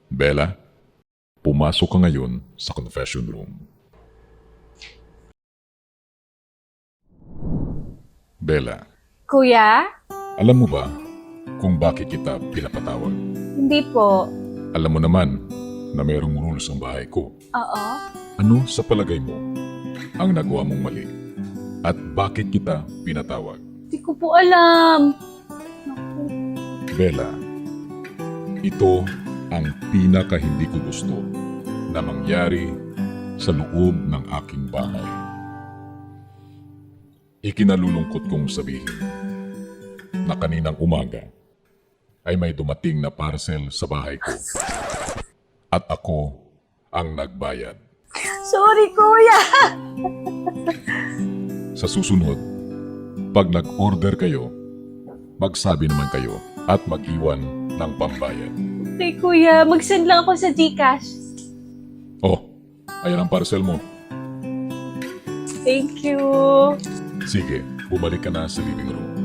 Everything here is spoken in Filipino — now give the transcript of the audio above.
Bella, pumasok ka ngayon sa confession room. Bella, Kuya? alam mo ba kung bakit kita pinapatawag? Hindi po. Alam mo naman na mayroong rules ang bahay ko. Oo. Ano sa palagay mo ang nagawa mong mali? At bakit kita pinatawag? Hindi ko po alam. Bella, ito ang pinaka hindi ko gusto na mangyari sa loob ng aking bahay. Ikinalulungkot kong sabihin na kaninang umaga ay may dumating na parcel sa bahay ko at ako ang nagbayad. Sorry, kuya. Sa susunod, pag nag-order kayo, magsabi naman kayo at mag-iwan ng pambayad. Okay, kuya. Mag-send lang ako sa GCash. Oh, ayan ang parcel mo. Thank you. Sige, bumalik ka na sa living room.